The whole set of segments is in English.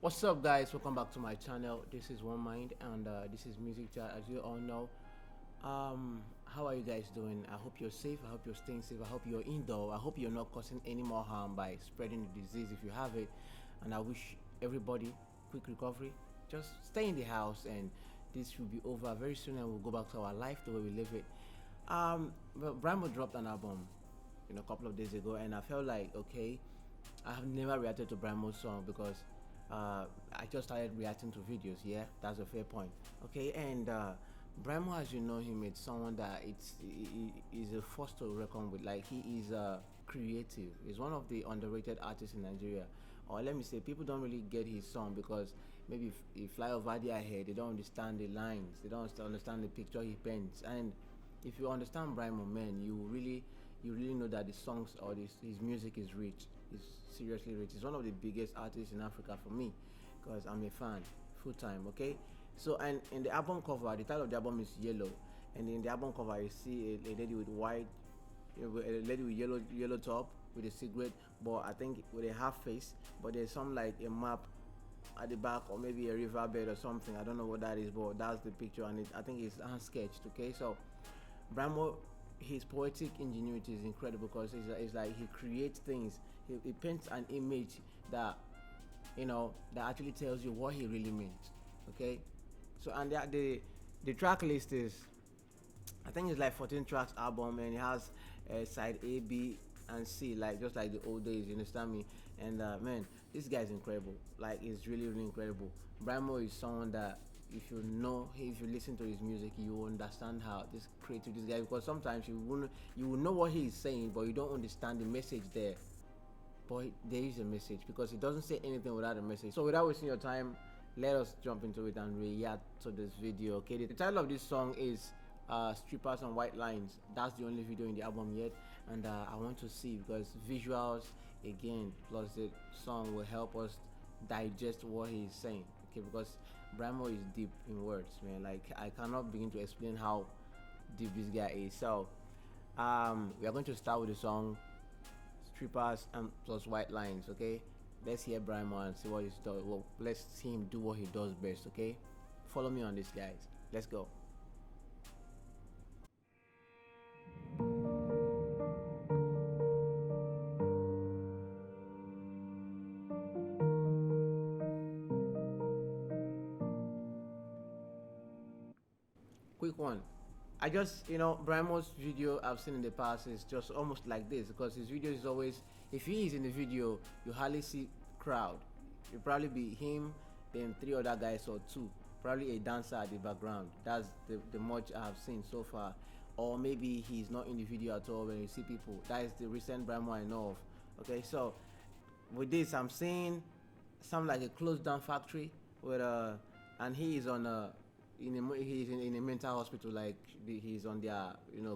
What's up, guys? Welcome back to my channel. This is One Mind, and this is Music Chat. As you all know, how are you guys doing? I hope you're safe. I hope you're staying safe. I hope you're indoor. I hope you're not causing any more harm by spreading the disease if you have it. And I wish everybody quick recovery. Just stay in the house, and this will be over very soon, and we'll go back to our life the way we live it. But Brymo dropped an album, a couple of days ago, and I felt like, okay, I have never reacted to Brymo's song because I just started reacting to videos. Yeah, that's a fair point. Okay, and Brymo, as you know him, it's someone that is a force to reckon with. Like, he is creative. He's one of the underrated artists in Nigeria, or let me say, people don't really get his song because maybe if he fly over their head, they don't understand the lines, they don't understand the picture he paints. And if you understand Brymo, man, you really know that the songs or his music is rich. It's seriously rich. He's one of the biggest artists in Africa for me, because I'm a fan, full time. Okay, so and in the album cover, the title of the album is Yellow, and in the album cover you see a lady with white, a lady with yellow top with a cigarette, but I think with a half face. But there's some like a map at the back, or maybe a riverbed or something. I don't know what that is, but that's the picture, and I think it's hand sketched. Okay, so Brymo, his poetic ingenuity is incredible because it's like he creates things. He paints an image that that actually tells you what he really means. Okay, so and the track list is, I think it's like 14 tracks album, and it has side A, B, and C, like just like the old days. You understand me? And man, this guy is incredible. Like, he's really incredible. Brymo is someone that, if you listen to his music, you will understand how this creative this guy, because sometimes you will know what he is saying, but you don't understand the message there. But there is a message, because he doesn't say anything without a message. So without wasting your time, let us jump into it and react to this video. Okay, the title of this song is Strippers and Whitelines. That's the only video in the album yet, and I want to see, because visuals again plus the song will help us digest what he's saying. Okay, because Brymo is deep in words, man. Like, I cannot begin to explain how deep this guy is. So we are going to start with the song Strippers and plus Whitelines. Okay, let's hear Brymo and see what he's doing. Well, let's see him do what he does best. Okay, follow me on this, guys. Let's go. Quick one. I just, Brymo's video I've seen in the past is just almost like this, because his video is always, if he is in the video, you hardly see crowd. It'll probably be him, then three other guys or two, probably a dancer at the background. That's the much I have seen so far. Or maybe he's not in the video at all when you see people. That is the recent Brymo I know of. Okay, so with this, I'm seeing some like a closed down factory with and he is on a he's in a mental hospital. Like, he's on their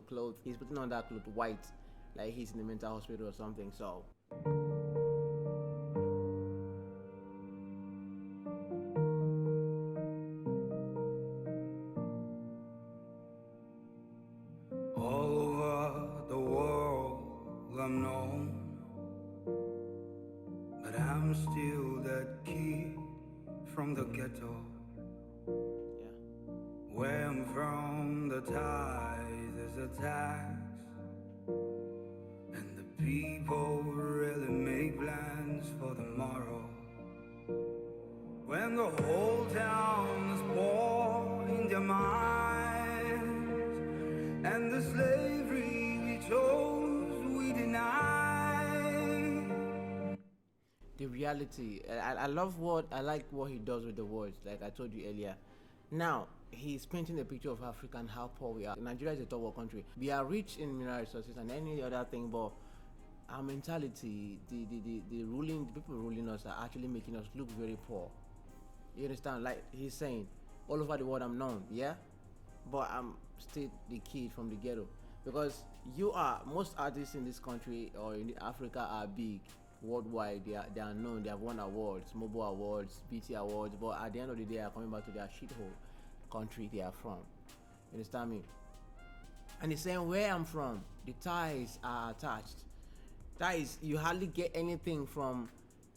clothes, he's putting on that cloth white, like he's in a mental hospital or something. So all over the world I'm known, but I'm still that kid from the ghetto. yeah, Where I'm from, the tithe is a tax, and the people really make plans for tomorrow. When the whole town is poor in their minds, and the slavery we chose we deny. the reality. I like what he does with the words, like I told you earlier. Now he's painting a picture of Africa and how poor we are. Nigeria is a third world country. We are rich in mineral resources and any other thing, but our mentality, the people ruling us are actually making us look very poor. You understand? Like he's saying, all over the world I'm known, yeah, but I'm still the kid from the ghetto. Because most artists in this country or in Africa are big worldwide. They are known. They have won awards, mobile awards, BT awards. But at the end of the day, they are coming back to their shithole country they are from. You understand me? And he's saying, where I'm from, the ties are attached. That is, you hardly get anything from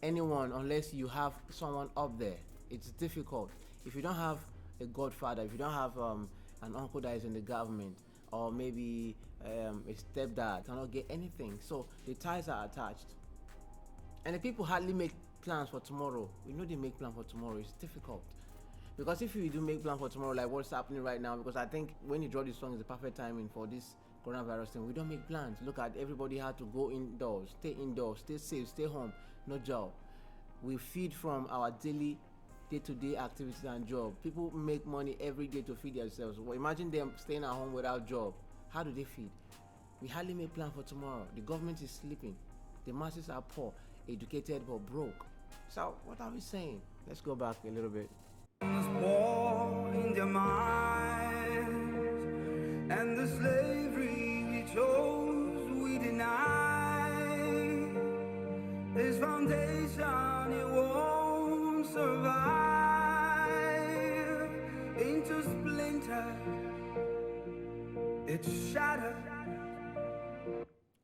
anyone unless you have someone up there. It's difficult. If you don't have a godfather, if you don't have an uncle that is in the government, or maybe a stepdad, cannot get anything. So the ties are attached. And the people hardly make plans for tomorrow. We know they make plans for tomorrow. It's difficult. Because if you do make plans for tomorrow, like what's happening right now, because I think when you draw this song is the perfect timing for this coronavirus thing. We don't make plans. Look at everybody had to go indoors, stay safe, stay home, no job. We feed from our daily day-to-day activities and job. People make money every day to feed themselves. Well, imagine them staying at home without job. How do they feed? We hardly make plans for tomorrow. The government is sleeping. The masses are poor, educated but broke. So what are we saying? Let's go back a little bit. War in their minds, and the slavery we chose we deny. This foundation, it won't survive. Into splinters, it's shattered.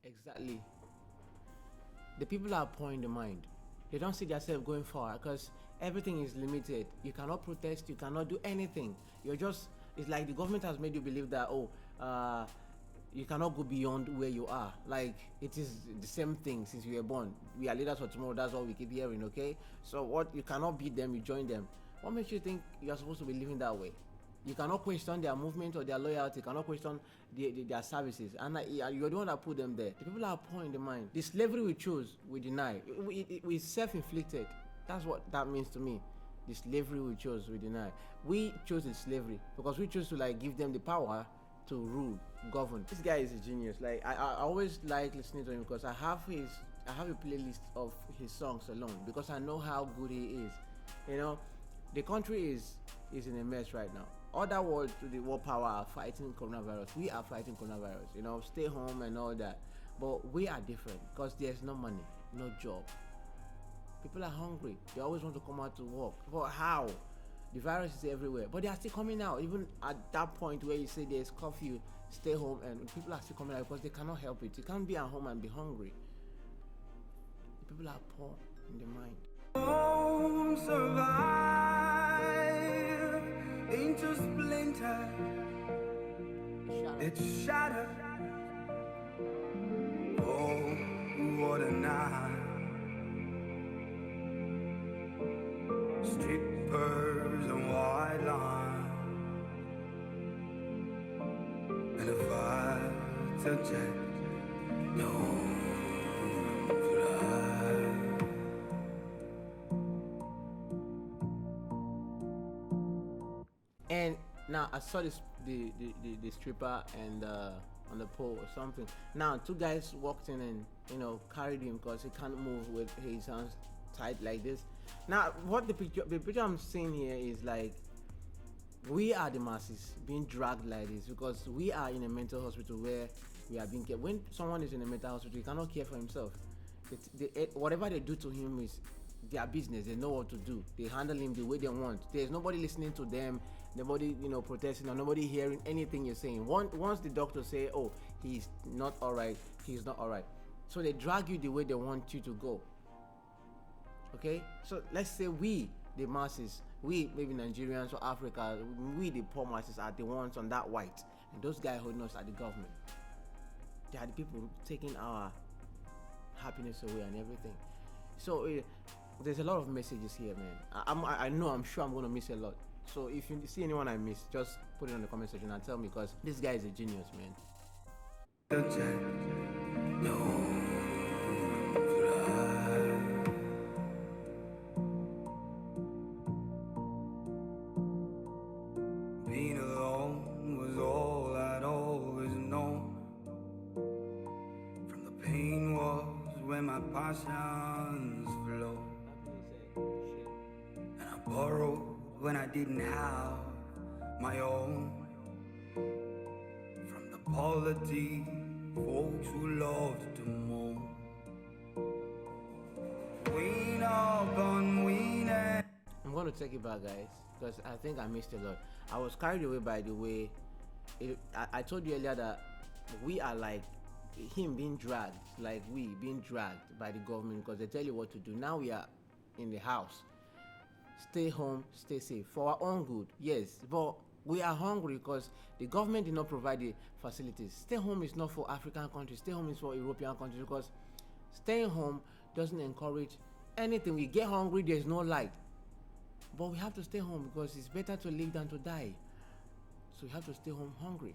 Exactly. The people are poor in the mind. They don't see themselves going far because everything is limited. You cannot protest, you cannot do anything. It's like the government has made you believe that, you cannot go beyond where you are. Like, it is the same thing since you were born. We are leaders for tomorrow, that's what we keep hearing, okay? So what, you cannot beat them, you join them. What makes you think you are supposed to be living that way? You cannot question their movement or their loyalty. You cannot question their services. And you're the one that put them there. The people are poor in the mind. The slavery we choose, we deny. We self-inflicted. That's what that means to me. The slavery we chose, we deny. We chose the slavery because we chose to give them the power to rule, govern. This guy is a genius. I always like listening to him because I have a playlist of his songs alone because I know how good he is. The country is in a mess right now. Other world to the world power are fighting coronavirus. We are fighting coronavirus. Stay home and all that. But we are different because there's no money, no job. People are hungry. They always want to come out to work. But how? The virus is everywhere. But they are still coming out. Even at that point where you say there's curfew, stay home, and people are still coming out because they cannot help it. You can't be at home and be hungry. The people are poor in the mind. Won't survive. Into splinters, it's shattered. Oh, what a night. Strippers and whitelines, and a fighter jet, no fly. And now I saw the stripper and on the pole or something. Now 2 guys walked in and carried him because he can't move with his hands tied like this. Now what the picture I'm seeing here is we are the masses being dragged like this because we are in a mental hospital where we are being cared. When someone is in a mental hospital, he cannot care for himself. Whatever they do to him is their business. They know what to do. They handle him the way they want. There's nobody listening to them, nobody protesting, or nobody hearing anything you're saying. Once the doctor say, oh, he's not all right, he's not all right, so they drag you the way they want you to go. Okay, so let's say we, the masses, we maybe Nigerians or Africa, we the poor masses are the ones on that white, and those guys holding us are the government. They are the people taking our happiness away and everything. So there's a lot of messages here, man. I'm sure I'm gonna miss a lot. So if you see anyone I miss, just put it in the comment section and tell me because this guy is a genius, man. Being alone was all I'd always known. From the pain was where my passions flow. And I borrowed when I didn't have my own. From the poverty, folks who loved to moan. Queen upon queen. I'm going to take it back, guys, because I think I missed a lot. I was carried away by the way I told you earlier that we are like him being dragged, like we being dragged by the government because they tell you what to do. Now we are in the house. Stay home, stay safe for our own good, yes, but we are hungry because the government did not provide the facilities. Stay home is not for African countries, stay home is for European countries because staying home doesn't encourage anything. We get hungry, there's no light, but we have to stay home because it's better to live than to die. So we have to stay home hungry.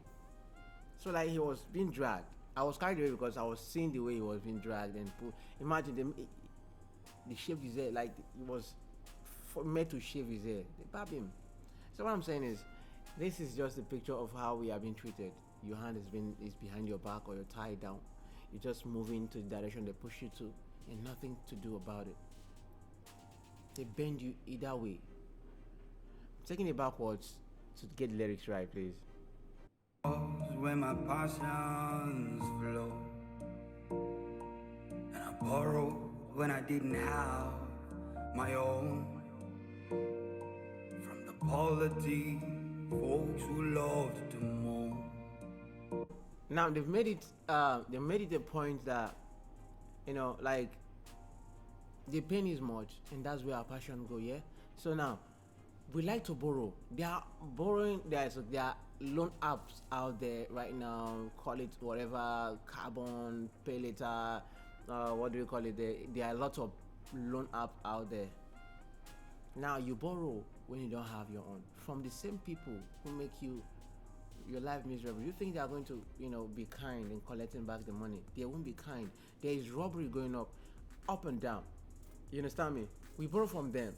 So like he was being dragged. I was carried away because I was seeing the way he was being dragged and put. Imagine them, they shaved his hair like it was made to shave his hair. They bab him. So what I'm saying is, this is just a picture of how we are being treated. Your hand is behind your back or you're tied down. You're just moving to the direction they push you to, and nothing to do about it. They bend you either way. I'm taking it backwards to get the lyrics right, please. Where my passions flow, and I borrowed when I didn't have my own, from the polity folks who loved to moan. Now they've made it a point that, like, the pain is much and that's where our passion go, yeah. So now we like to borrow. They are borrowing. There are loan apps out there right now. Call it whatever, carbon, pay later. What do you call it? There are lots of loan apps out there. Now you borrow when you don't have your own from the same people who make your life miserable. You think they are going to, be kind in collecting back the money? They won't be kind. There is robbery going up and down. You understand me? We borrow from them.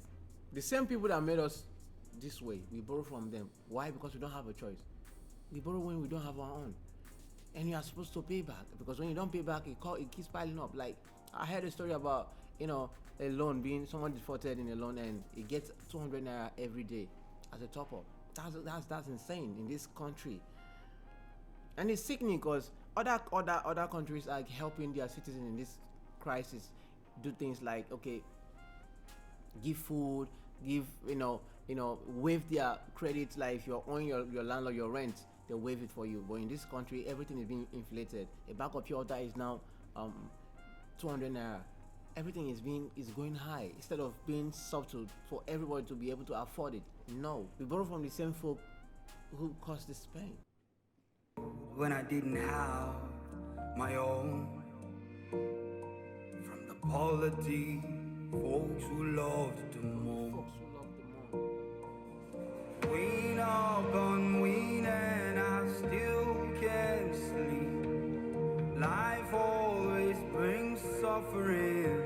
The same people that made us this way, we borrow from them. Why? Because we don't have a choice. We borrow when we don't have our own, and you are supposed to pay back, because when you don't pay back, it keeps piling up. Like, I heard a story about a loan being someone defaulted in a loan and it gets 200 naira every day as a top up. That's insane in this country, and it's sickening because other countries are helping their citizens in this crisis. Do things like, okay, give food, give waive their credit. Like if you're owing your landlord your rent, they waive it for you. But in this country, everything is being inflated. A bag of pure water is now 200 naira. Everything is going high instead of being subtle for everybody to be able to afford it. No, we borrow from the same folk who caused this pain. When I didn't have my own, from the polity folks who loved to moan. Wean up on wean and I still can't sleep. Life always brings suffering.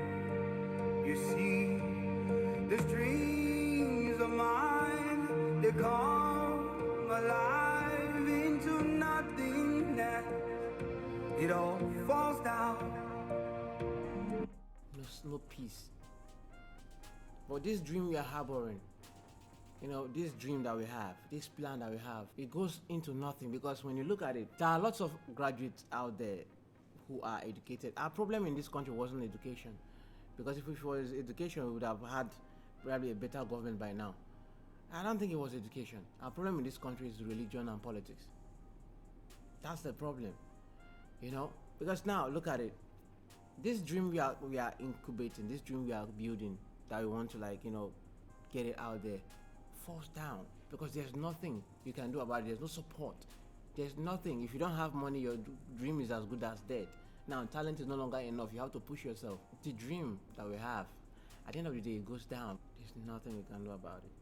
You see, these dreams of mine, they come alive into nothingness. It all falls down. No peace. But this dream we are harboring, this dream that we have, this plan that we have, it goes into nothing, because when you look at it, there are lots of graduates out there who are educated. Our problem in this country wasn't education, because if it was education, we would have had probably a better government by now. I don't think it was education. Our problem in this country is religion and politics. That's the problem, because now look at it. This dream we are incubating, this dream we are building, that we want to get it out there, falls down because there's nothing you can do about it. There's no support. There's nothing. If you don't have money, your dream is as good as dead. Now talent is no longer enough. You have to push yourself. The dream that we have, at the end of the day, it goes down. There's nothing we can do about it.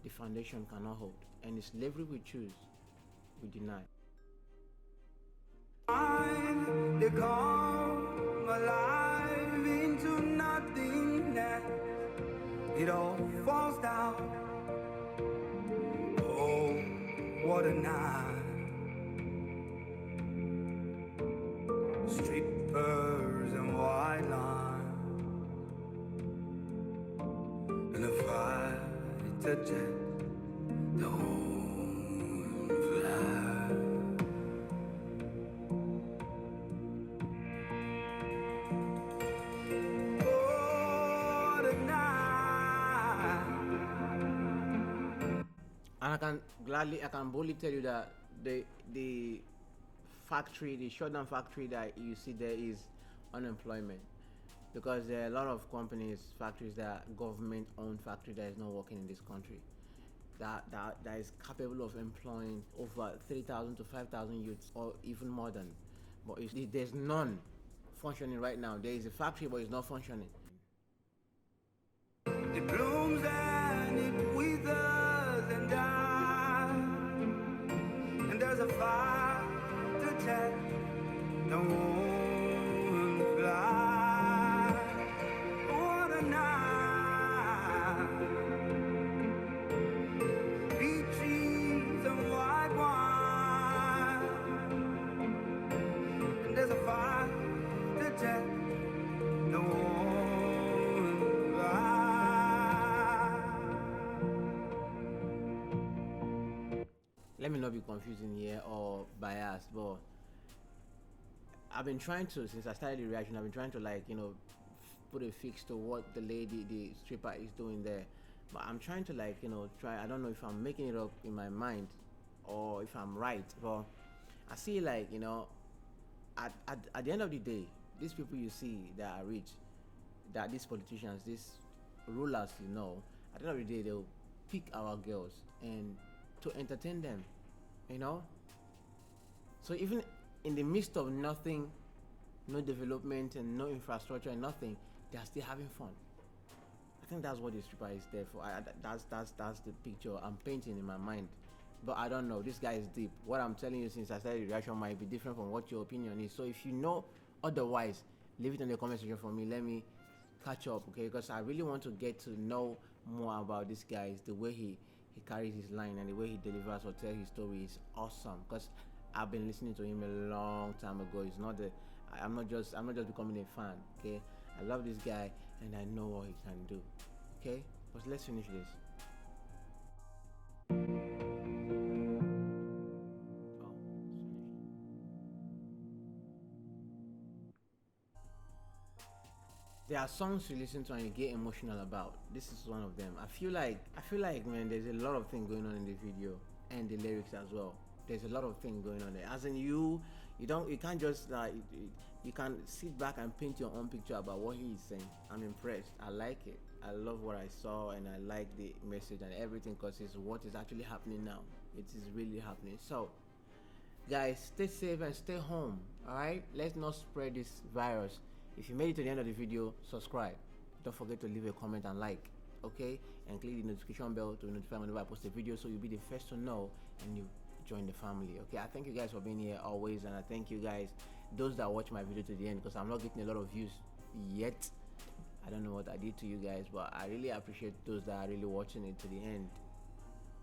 The foundation cannot hold, and the slavery we choose, we deny. They come alive into nothingness. It all falls down. Oh, what a night. Strippers and white lines, and a fighter jet, the home fly. And I can boldly tell you that the factory, the shutdown factory that you see there is unemployment, because there are a lot of companies, factories that are government-owned factory that is not working in this country, that is capable of employing over 3,000 to 5,000 youths, or even more than. But there's none functioning right now. There is a factory, but it's not functioning. It blooms and it withers and dies, and there's a fire to tell the moon fly. What a night! Peaches and white wine, and there's a fire to tell the moon fly. Let me not be confusing here or biased, but I've been trying to, since I started the reaction, I've been trying to, like, put a fix to what the lady, the stripper, is doing there. But I'm trying to, like, try. I don't know if I'm making it up in my mind or if I'm right, but I see, like, at the end of the day, these people you see that are rich, that these politicians, these rulers, at the end of the day, they'll pick our girls and to entertain them, So even in the midst of nothing, no development and no infrastructure and nothing, they are still having fun. I think that's what the stripper is there for. That's the picture I'm painting in my mind. But I don't know. This guy is deep. What I'm telling you since I started the reaction might be different from what your opinion is. So if you know otherwise, leave it in the comment section for me. Let me catch up, okay? Because I really want to get to know more about this guy. The way he carries his line and the way he delivers or tells his story is awesome. Because I've been listening to him a long time ago. It's not I'm not just becoming a fan, okay? I love this guy and I know what he can do, okay? But let's finish this. There are songs you listen to and you get emotional about. This is one of them. I feel like, man, there's a lot of things going on in the video and the lyrics as well. There's a lot of things going on there. As in, you can't just you can sit back and paint your own picture about what he is saying. I'm impressed. I like it. I love what I saw and I like the message and everything, because it's what is actually happening now. It is really happening. So, guys, stay safe and stay home. All right, let's not spread this virus. If you made it to the end of the video, subscribe. Don't forget to leave a comment and like, okay? And click the notification bell to notify whenever I post a video, so you'll be the first to know and you join the family, okay? I thank you guys for being here always, and I thank you guys, those that watch my video to the end, because I'm not getting a lot of views yet. I don't know what I did to you guys, but I really appreciate those that are really watching it to the end.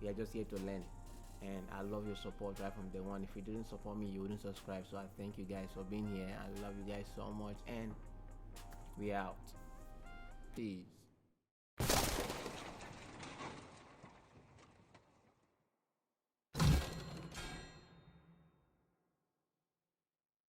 We are just here to learn, and I love your support right from day one. If you didn't support me, you wouldn't subscribe. So I thank you guys for being here. I love you guys so much, and we out. Peace.